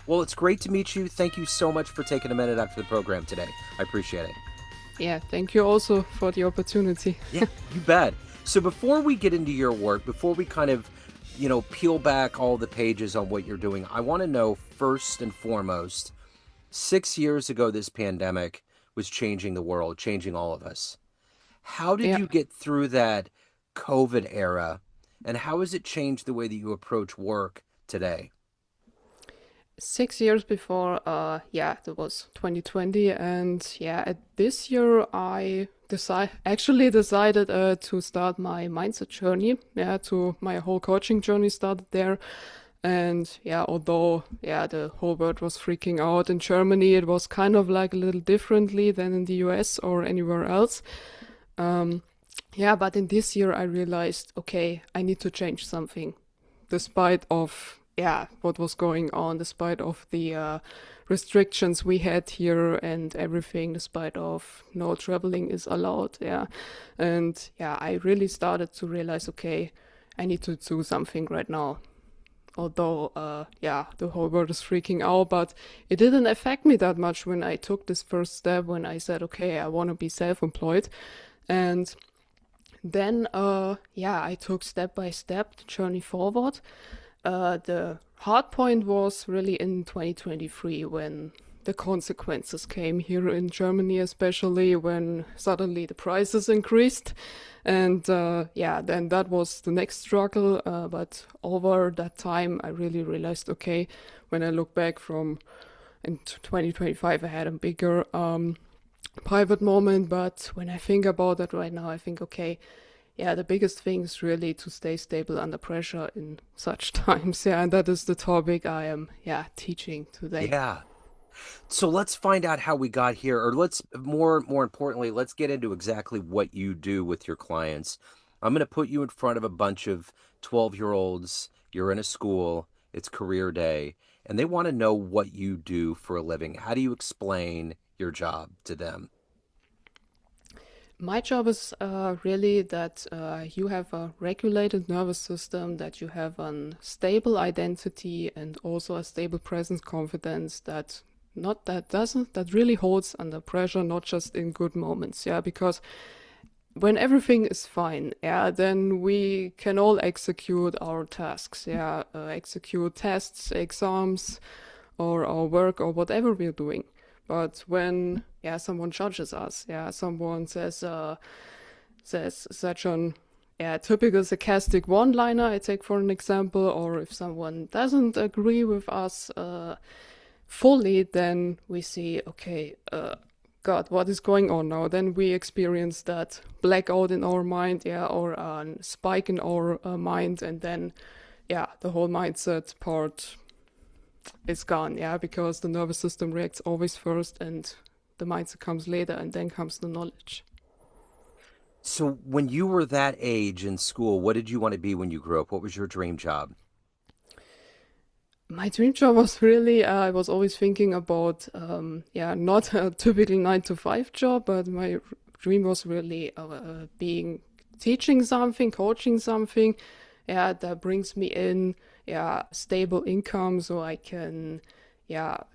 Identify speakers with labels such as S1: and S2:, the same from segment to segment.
S1: Well, it's great to meet you. Thank you so much for taking a minute out for the program today. I appreciate it.
S2: Yeah, thank you also for the opportunity.
S1: Yeah, you bet. So before we get into your work, before we kind of, peel back all the pages on what you're doing, I want to know first and foremost, 6 years ago, this pandemic was changing the world, changing all of us. How did
S2: Yeah,
S1: you get through that COVID era, and how has it changed the way that you approach work today?
S2: 6 years before, that was 2020, and at this year I actually decided to start my mindset journey. Yeah, to my whole coaching journey started there. And although the whole world was freaking out in Germany, it was kind of like a little differently than in the US or anywhere else. Um, but in this year I realized, okay, I need to change something, despite of what was going on, despite of the restrictions we had here and everything, despite of no traveling is allowed. And I really started to realize, okay, I need to do something right now. Although the whole world is freaking out, but it didn't affect me that much when I took this first step, when I said, okay, I want to be self-employed. And then I took step by step the journey forward. The hard point was really in 2023, when the consequences came here in Germany, especially when suddenly the prices increased. And then that was the next struggle. But over that time, I really realized, okay, when I look back from in 2025, I had a bigger private moment. But when I think about it right now, I think, okay, the biggest thing is really to stay stable under pressure in such times. Yeah, and that is the topic I am, teaching today.
S1: Yeah. So let's find out how we got here, or let's more importantly, let's get into exactly what you do with your clients. I'm going to put you in front of a bunch of 12-year-olds. You're in a school, it's career day, and they want to know what you do for a living. How do you explain your job to them?
S2: My job is really that you have a regulated nervous system, that you have a stable identity and also a stable presence confidence that really holds under pressure, not just in good moments. Yeah, because when everything is fine, then we can all execute our tasks. Execute tests, exams, or our work or whatever we're doing. But when someone judges us, someone says such an typical sarcastic one-liner, I take for an example, or if someone doesn't agree with us fully, then we see, okay, God, what is going on now? Then we experience that blackout in our mind, or a spike in our mind, and then the whole mindset part is gone, because the nervous system reacts always first, and the mindset comes later, and then comes the knowledge.
S1: So when you were that age in school, what did you want to be when you grew up? What was your dream job?
S2: My dream job was really, I was always thinking about, not a typical 9 to 5 job, but my dream was really being teaching something, coaching something, that brings me in, stable income, so I can,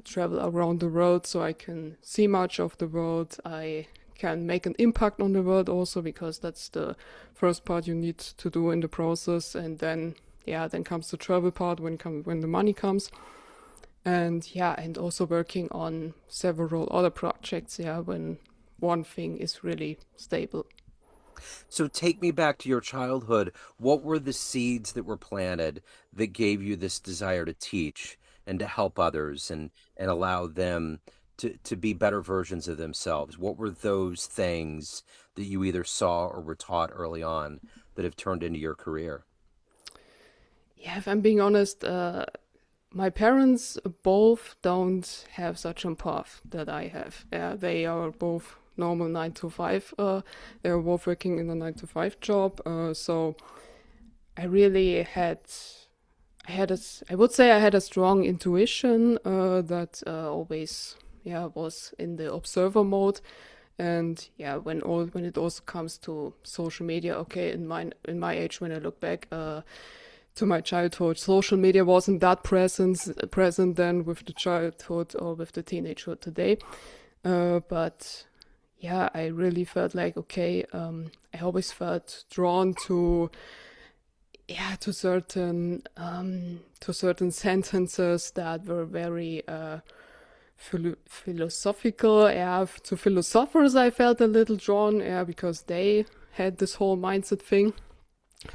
S2: travel around the world, so I can see much of the world. I can make an impact on the world also, because that's the first part you need to do in the process, and then comes the travel part when the money comes, and also working on several other projects, when one thing is really stable.
S1: So take me back to your childhood. What were the seeds that were planted that gave you this desire to teach and to help others and allow them to be better versions of themselves? What were those things that you either saw or were taught early on that have turned into your career?
S2: Yeah, if I'm being honest, my parents both don't have such a path that I have. They are both normal 9 to 5. They are both working in a 9 to 5 job. So I really I would say I had a strong intuition that always, was in the observer mode. And when it also comes to social media, okay, in my age, when I look back, to my childhood. Social media wasn't that present then with the childhood or with the teenagehood today. But yeah, I really felt like, okay, I always felt drawn to, yeah, to certain sentences that were very philosophical. Yeah, to philosophers I felt a little drawn, yeah, because they had this whole mindset thing.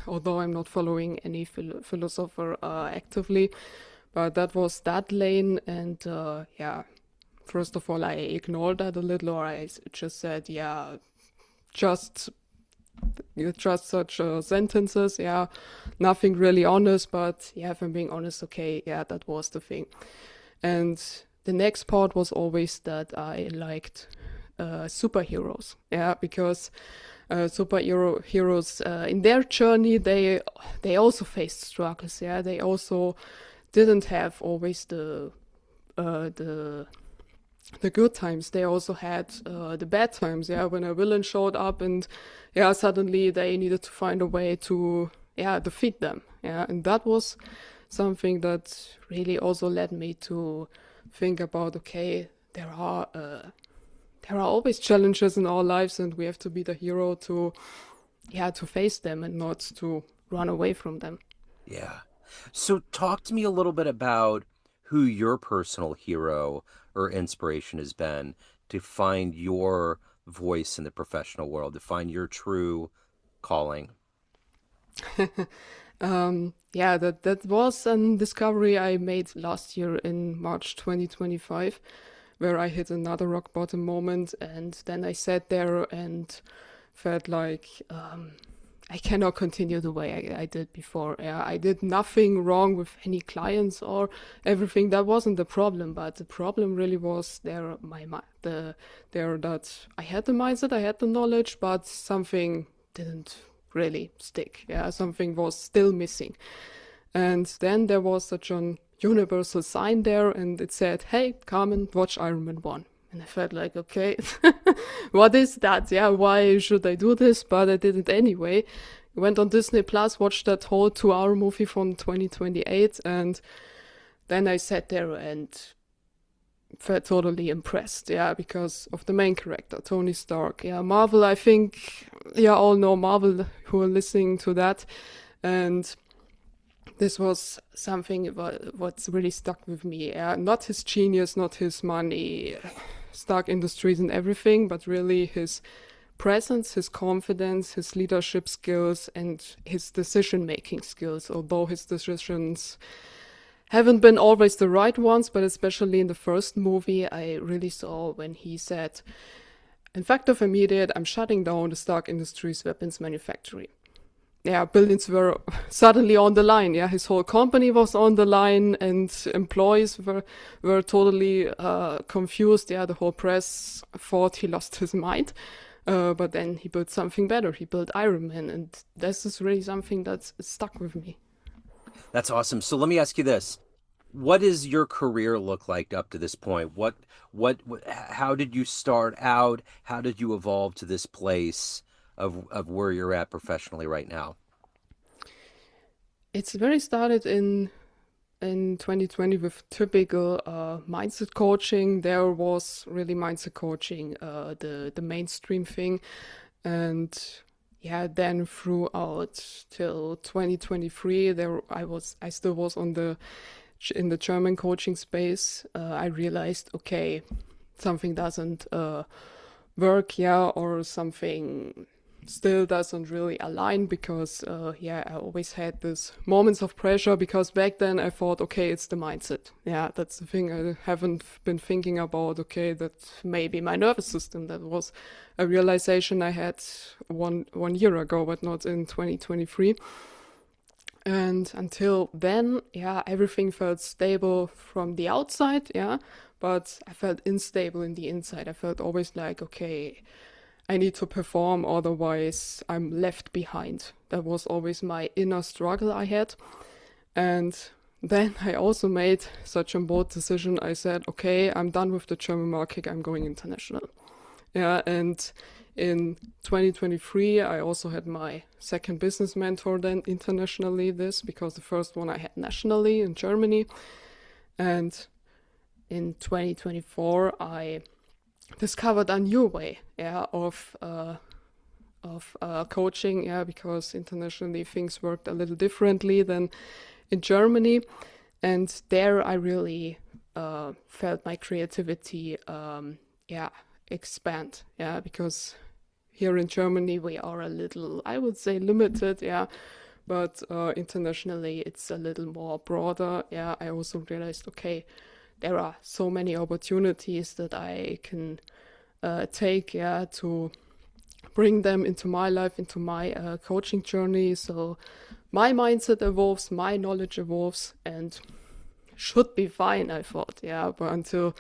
S2: Although I'm not following any philosopher actively, but that was that lane, and yeah, first of all, I ignored that a little, or I just said, yeah, just just such sentences, yeah, nothing really honest, but yeah, if I'm being honest, okay, yeah, that was the thing. And the next part was always that I liked superheroes, yeah, because superhero heroes in their journey they also faced struggles, yeah, they also didn't have always uh, the the good times. They also had the bad times, yeah, when a villain showed up and yeah, suddenly they needed to find a way to yeah defeat them, yeah, and that was something that really also led me to think about, okay, there are always challenges in our lives and we have to be the hero to yeah to face them and not to run away from them.
S1: Yeah. So talk to me a little bit about who your personal hero or inspiration has been to find your voice in the professional world, to find your true calling.
S2: Yeah, that was a discovery I made last year in March 2025, where I hit another rock bottom moment, and then I sat there and felt like I cannot continue the way I did before. Yeah, I did nothing wrong with any clients or everything. That wasn't the problem, but the problem really was there that I had the mindset, I had the knowledge, but something didn't really stick. Yeah, something was still missing. And then there was such an universal sign there, and it said, "Hey, Carmen, watch Iron Man 1." And I felt like, okay, what is that? Yeah, why should I do this? But I did it anyway. Went on Disney Plus, watched that whole 2 hour movie from 2028, and then I sat there and felt totally impressed. Yeah, because of the main character, Tony Stark. Yeah, Marvel, I think, yeah, all know Marvel who are listening to that. And this was something what's really stuck with me. Not his genius, not his money, Stark Industries and everything, but really his presence, his confidence, his leadership skills, and his decision making skills. Although his decisions haven't been always the right ones, but especially in the first movie, I really saw when he said, "In fact of immediate, I'm shutting down the Stark Industries weapons manufactory." Yeah, billions were suddenly on the line. Yeah, his whole company was on the line, and employees were totally confused. Yeah, the whole press thought he lost his mind. But then he built something better. He built Iron Man, and this is really something that's stuck with me.
S1: That's awesome. So let me ask you this. What does your career look like up to this point? How did you start out? How did you evolve to this place of where you're at professionally right now?
S2: It's very started in 2020 with typical mindset coaching. There was really mindset coaching, the mainstream thing, and yeah, then throughout till 2023, I still was on the in the German coaching space. I realized, okay, something doesn't work, yeah, or something still doesn't really align because yeah, I always had this moments of pressure because back then I thought, okay, it's the mindset. Yeah, that's the thing I haven't been thinking about. Okay, that maybe my nervous system. That was a realization I had one year ago, but not in 2023. And until then, yeah, everything felt stable from the outside, yeah, but I felt unstable in the inside. I felt always like, okay, I need to perform, otherwise I'm left behind. That was always my inner struggle I had. And then I also made such a bold decision. I said, okay, I'm done with the German market, I'm going international. Yeah, and in 2023, I also had my second business mentor then internationally, this because the first one I had nationally in Germany. And in 2024, I discovered a new way, yeah, of coaching, yeah, because internationally things worked a little differently than in Germany, and there I really felt my creativity, yeah, expand, yeah, because here in Germany we are a little, I would say, limited, yeah, but internationally it's a little more broader, yeah. I also realized, okay, there are so many opportunities that I can take, yeah, to bring them into my life, into my coaching journey. So my mindset evolves, my knowledge evolves, and should be fine, I thought, yeah. But until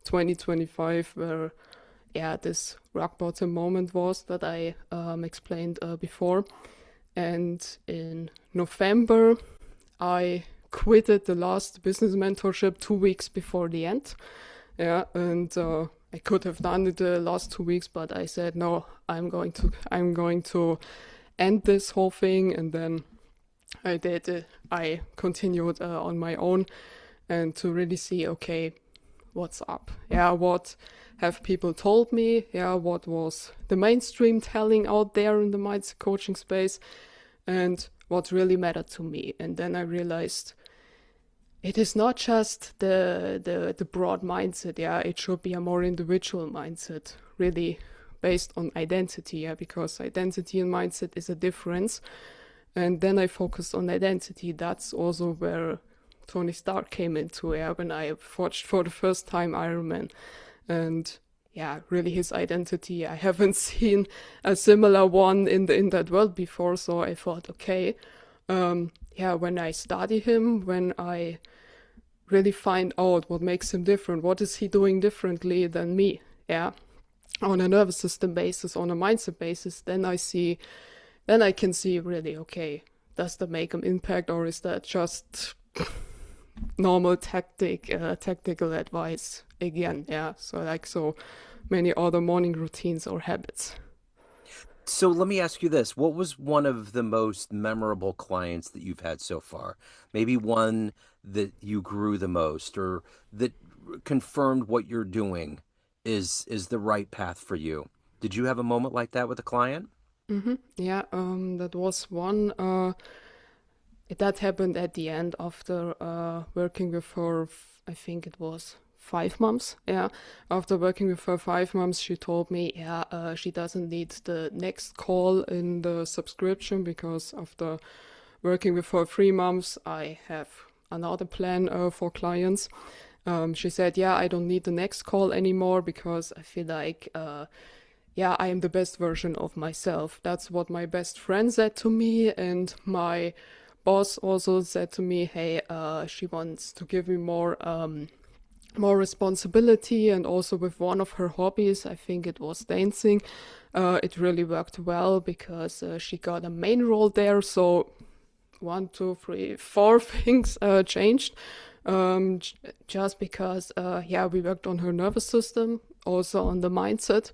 S2: 2025, where, yeah, this rock bottom moment was that I explained before. And in November, I quitted the last business mentorship 2 weeks before the end. Yeah, and I could have done it the last 2 weeks, but I said no. I'm going to end this whole thing, and then I did. I continued on my own, and to really see, okay, what's up? Yeah, what have people told me? Yeah, what was the mainstream telling out there in the mindset coaching space, and what really mattered to me? And then I realized it is not just the broad mindset. Yeah, it should be a more individual mindset, really based on identity. Yeah, because identity and mindset is a difference. And then I focused on identity. That's also where Tony Stark came into, yeah, when I watched for the first time Iron Man. And yeah, really his identity. I haven't seen a similar one in that world before, so I thought, okay, yeah, when I study him, when I really find out what makes him different, what is he doing differently than me, yeah, on a nervous system basis, on a mindset basis, then I can see really, okay, does that make an impact, or is that just normal tactical advice again? Yeah, so like so many other morning routines or habits.
S1: So let me ask you this. What was one of the most memorable clients that you've had so far? Maybe one that you grew the most or that confirmed what you're doing is the right path for you. Did you have a moment like that with a client?
S2: Yeah, that was one. That happened at the end after working with her. I think it was 5 months. Yeah, after working with her 5 months, she told me, yeah, she doesn't need the next call in the subscription because after working with her 3 months, I have another plan for clients. She said, yeah, I don't need the next call anymore because I feel like, yeah, I am the best version of myself. That's what my best friend said to me, and my boss also said to me, hey, she wants to give me more responsibility, and also with one of her hobbies, I think it was dancing. It really worked well because she got a main role there. So 1, 2, 3, 4 things changed. Just because, yeah, we worked on her nervous system, also on the mindset,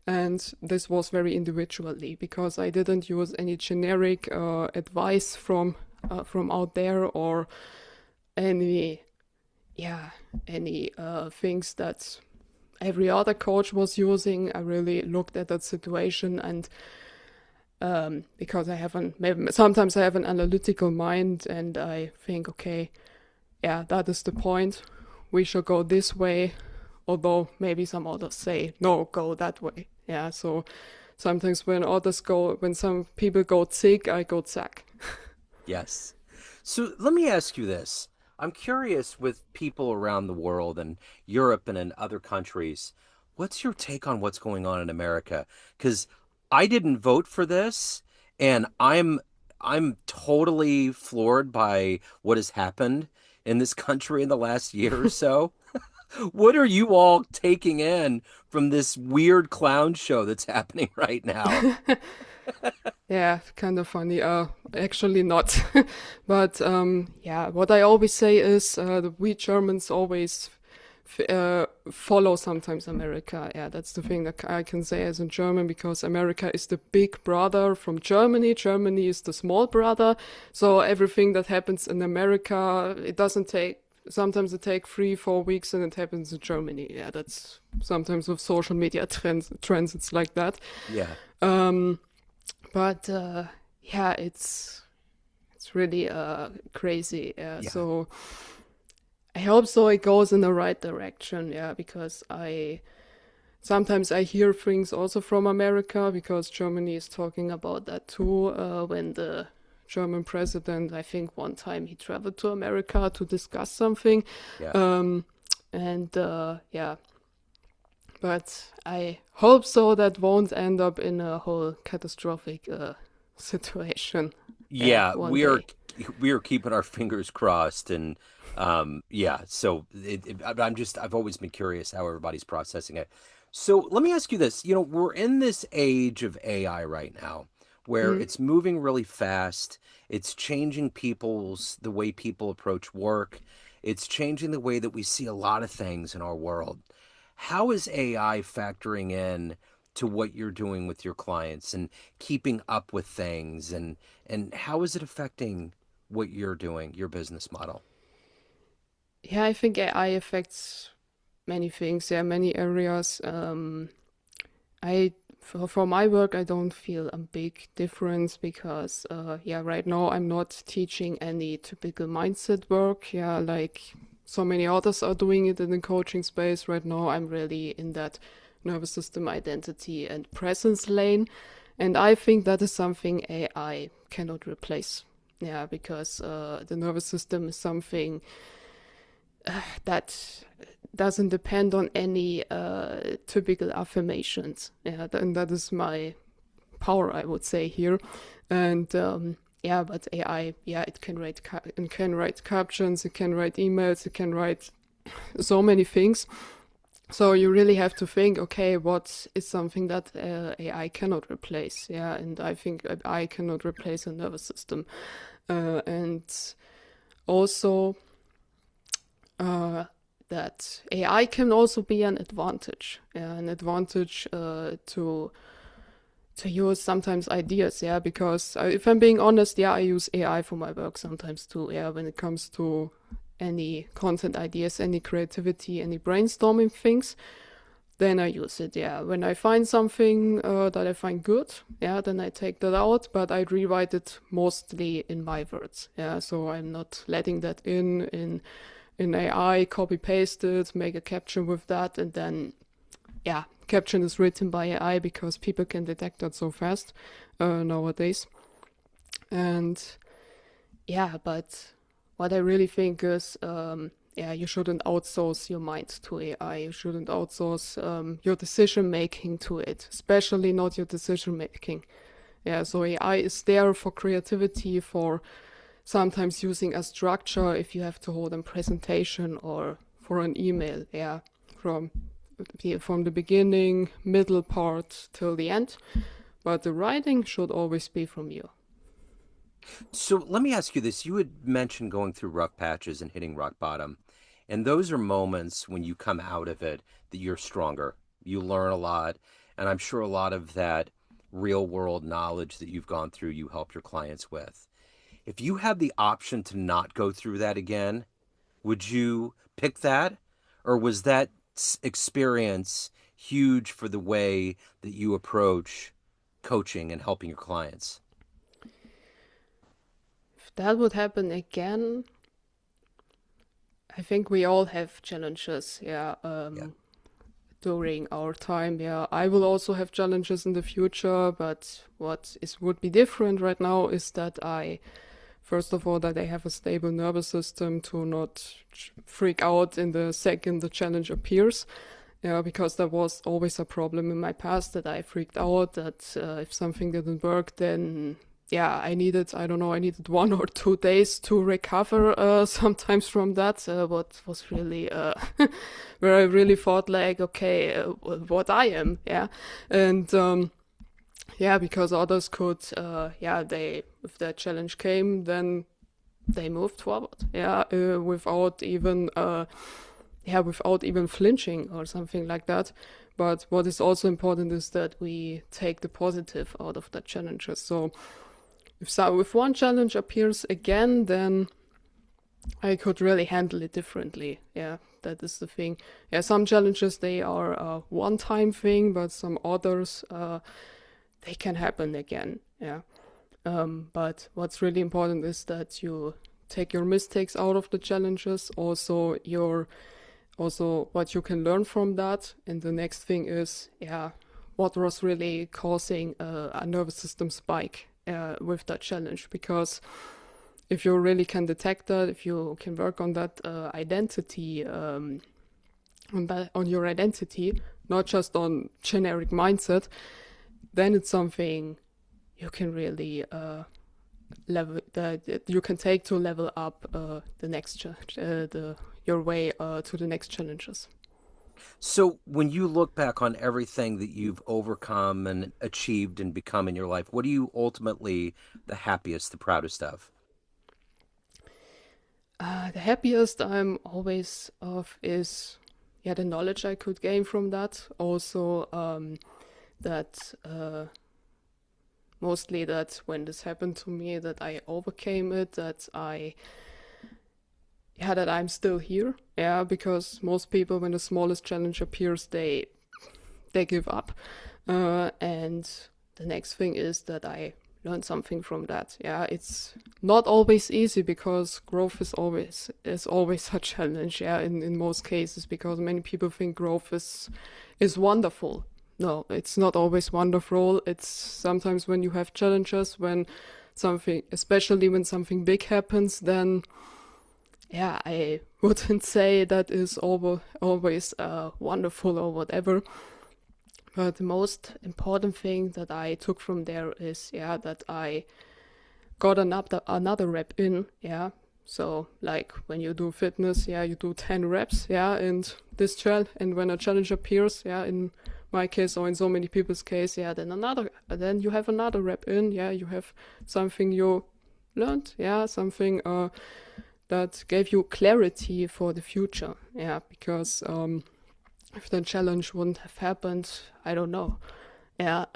S2: and this was very individually because I didn't use any generic advice from out there or any, yeah, any things that every other coach was using. I really looked at that situation, and because I have sometimes I have an analytical mind, and I think, okay, yeah, that is the point. We should go this way, although maybe some others say no, go that way. Yeah, so sometimes when some people go zig, I go zack.
S1: Yes. So let me ask you this. I'm curious with people around the world and Europe and in other countries, what's your take on what's going on in America? Because I didn't vote for this, and I'm totally floored by what has happened in this country in the last year or so. What are you all taking in from this weird clown show that's happening right now?
S2: Yeah, kind of funny. Actually not. But yeah, what I always say is we Germans always follow sometimes America. Yeah, that's the thing that I can say as a German, because America is the big brother from Germany. Germany is the small brother. So everything that happens in America, it doesn't take. Sometimes it takes 3, 4 weeks, and it happens in Germany. Yeah, that's sometimes with social media trends. It's like that.
S1: Yeah.
S2: But yeah, it's really crazy. Yeah,
S1: Yeah.
S2: so I hope so. It goes in the right direction. Yeah, because I sometimes I hear things also from America, because Germany is talking about that too. When the German president, I think one time he traveled to America to discuss something,
S1: Yeah.
S2: and yeah, but I hope so that won't end up in a whole catastrophic situation. Yeah,
S1: Yeah,
S2: one day.
S1: we are keeping our fingers crossed, and yeah. So I've always been curious how everybody's processing it. So let me ask you this: we're in this age of AI right now, where
S2: Mm.
S1: it's moving really fast. It's changing the way people approach work. It's changing the way that we see a lot of things in our world. How is AI factoring in to what you're doing with your clients and keeping up with things, and how is it affecting what you're doing, your business model?
S2: Yeah, I think AI affects many things. Yeah, many areas. I for my work, I don't feel a big difference, because yeah, right now I'm not teaching any typical mindset work. Yeah, like so many others are doing it in the coaching space. Right now, I'm really in that nervous system identity and presence lane, and I think that is something AI cannot replace. Yeah, because the nervous system is something that doesn't depend on any typical affirmations. Yeah, and that is my power, I would say here. And yeah, but AI, yeah, it can write captions, it can write emails, it can write so many things. So you really have to think, okay, what is something that AI cannot replace? Yeah, and I think AI cannot replace a nervous system, and also uh, that AI can also be an advantage, yeah, an advantage to use sometimes ideas, yeah, because if I'm being honest, yeah, I use AI for my work sometimes too, yeah, when it comes to any content ideas, any creativity, any brainstorming things, then I use it, yeah. When I find something that I find good, yeah, then I take that out, but I rewrite it mostly in my words, yeah, so I'm not letting that in AI, copy paste it, make a caption with that, and then yeah, caption is written by AI, because people can detect that so fast nowadays. And yeah, but what I really think is, yeah, you shouldn't outsource your mind to AI. You shouldn't outsource your decision making to it, especially not your decision making. Yeah, so AI is there for creativity, for sometimes using a structure if you have to hold a presentation or for an email. Yeah, from from the beginning, middle part till the end. But the writing should always be from you.
S1: So let me ask you this. You had mentioned going through rough patches and hitting rock bottom. And those are moments when you come out of it that you're stronger. You learn a lot. And I'm sure a lot of that real world knowledge that you've gone through, you help your clients with. If you had the option to not go through that again, would you pick that? Or was that experience huge for the way that you approach coaching and helping your clients?
S2: If that would happen again, I think we all have challenges, yeah,
S1: Yeah.
S2: during our time. Yeah, I will also have challenges in the future, but what is would be different right now is that first of all, that I have a stable nervous system to not freak out in the second the challenge appears. Yeah, because that was always a problem in my past, that I freaked out that if something didn't work, then yeah, I don't know, I needed 1 or 2 days to recover sometimes from that. What was really, where I really thought like, okay, what I am, yeah. And yeah, because others could, yeah, if that challenge came, then they moved forward, yeah, without even, yeah, without even flinching or something like that. But what is also important is that we take the positive out of the challenges. So if one challenge appears again, then I could really handle it differently. Yeah, that is the thing. Yeah, some challenges they are a one-time thing, but some others they can happen again. Yeah. But what's really important is that you take your mistakes out of the challenges, also what you can learn from that. And the next thing is, yeah, what was really causing a nervous system spike with that challenge? Because if you really can detect that, if you can work on that identity, on your identity, not just on generic mindset, then it's something you can really level that you can take to level up the next your way to the next challenges.
S1: So, when you look back on everything that you've overcome and achieved and become in your life, what are you ultimately the happiest, the proudest of?
S2: The happiest I'm always of is yeah the knowledge I could gain from that. Also that mostly that when this happened to me that I overcame it, that I'm still here. Yeah, because most people when the smallest challenge appears they give up. And the next thing is that I learned something from that. Yeah, it's not always easy because growth is always a challenge. Yeah, in most cases because many people think growth is wonderful. No, it's not always wonderful. It's sometimes when you have challenges, when something, especially when something big happens, then yeah, I wouldn't say that is always wonderful or whatever. But the most important thing that I took from there is, yeah, that I got another rep in, yeah. So like when you do fitness, yeah, you do 10 reps, yeah, and and when a challenge appears, yeah, in my case or in so many people's case, yeah, then you have another rep in, yeah, you have something you learned, yeah, something that gave you clarity for the future, yeah, because if the challenge wouldn't have happened, I don't know. Yeah,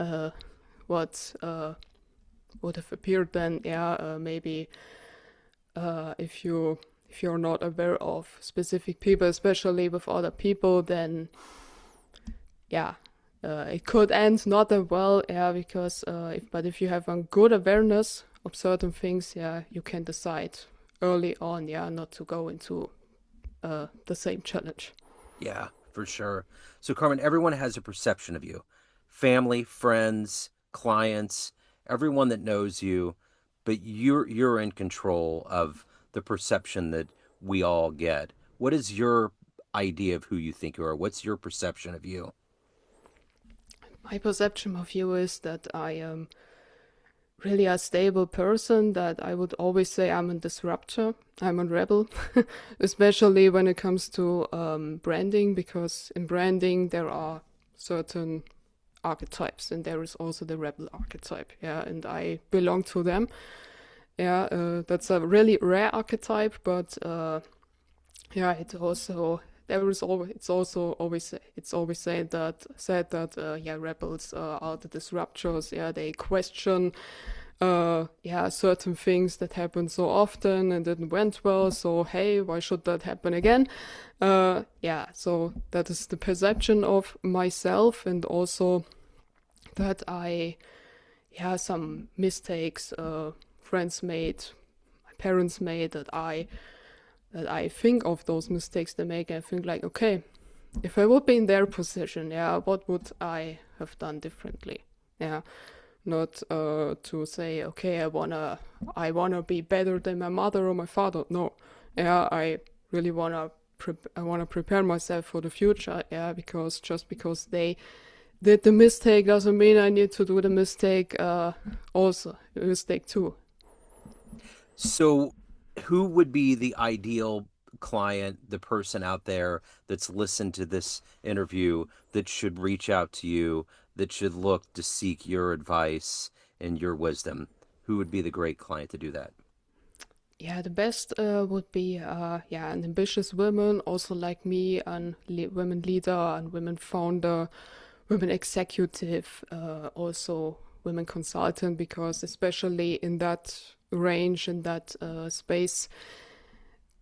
S2: what would have appeared then? Yeah, maybe if you're not aware of specific people, especially with other people, then yeah, it could end not that well. Yeah, because but if you have a good awareness of certain things, yeah, you can decide early on, yeah, not to go into the same challenge.
S1: Yeah, for sure. So, Carmen, everyone has a perception of you, family, friends, clients, everyone that knows you, but you're in control of the perception that we all get. What is your idea of who you think you are? What's your perception of you?
S2: My perception of you is that I am really a stable person, that I would always say I'm a disruptor, I'm a rebel, especially when it comes to branding, because in branding there are certain archetypes and there is also the rebel archetype. Yeah, and I belong to them. Yeah, that's a really rare archetype, but yeah, it also there is always it's always said that yeah rebels are the disruptors. Yeah, they question yeah certain things that happen so often and didn't went well. So hey, why should that happen again? Yeah, so that is the perception of myself, and also that I yeah some mistakes friends made, my parents made, that I think of those mistakes they make, and I think like, okay, if I would be in their position, yeah, what would I have done differently? Yeah, not to say, okay, I wanna be better than my mother or my father. No, yeah, I really I wanna prepare myself for the future. Yeah, because just because they did the mistake doesn't mean I need to do the mistake also mistake too.
S1: So, who would be the ideal client, the person out there that's listened to this interview that should reach out to you, that should look to seek your advice and your wisdom? Who would be the great client to do that?
S2: Yeah, the best would be yeah, an ambitious woman, also like me, an women leader, and women founder, women executive, also women consultant, because especially in that range, in that space,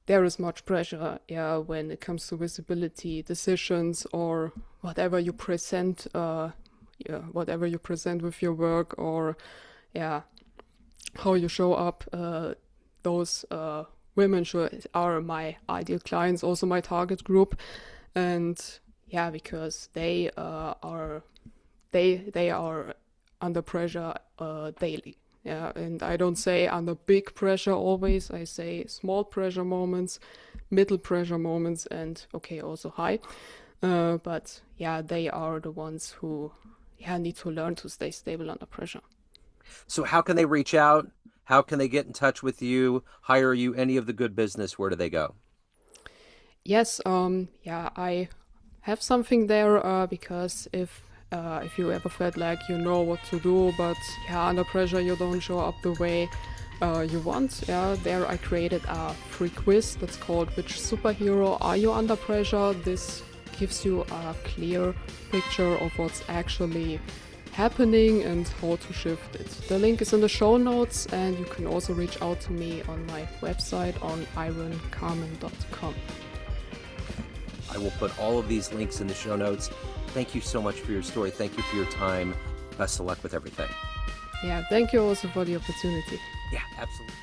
S2: there is much pressure, yeah, when it comes to visibility, decisions, or whatever you present, yeah, whatever you present with your work, or yeah, how you show up. Those women are my ideal clients, also my target group, and yeah, because they are under pressure daily. Yeah, and I don't say under big pressure always. I say small pressure moments, middle pressure moments, and okay, also high. But yeah, they are the ones who yeah need to learn to stay stable under pressure.
S1: So how can they reach out? How can they get in touch with you, hire you, any of the good business? Where do they go?
S2: Yes, yeah, I have something there because if you ever felt like you know what to do, but yeah, under pressure you don't show up the way you want, yeah, there I created a free quiz that's called "Which superhero are you under pressure?" This gives you a clear picture of what's actually happening and how to shift it. The link is in the show notes, and you can also reach out to me on my website on ironcarmen.com.
S1: I will put all of these links in the show notes. Thank you so much for your story. Thank you for your time. Best of luck with everything.
S2: Yeah, thank you also for the opportunity.
S1: Yeah, absolutely.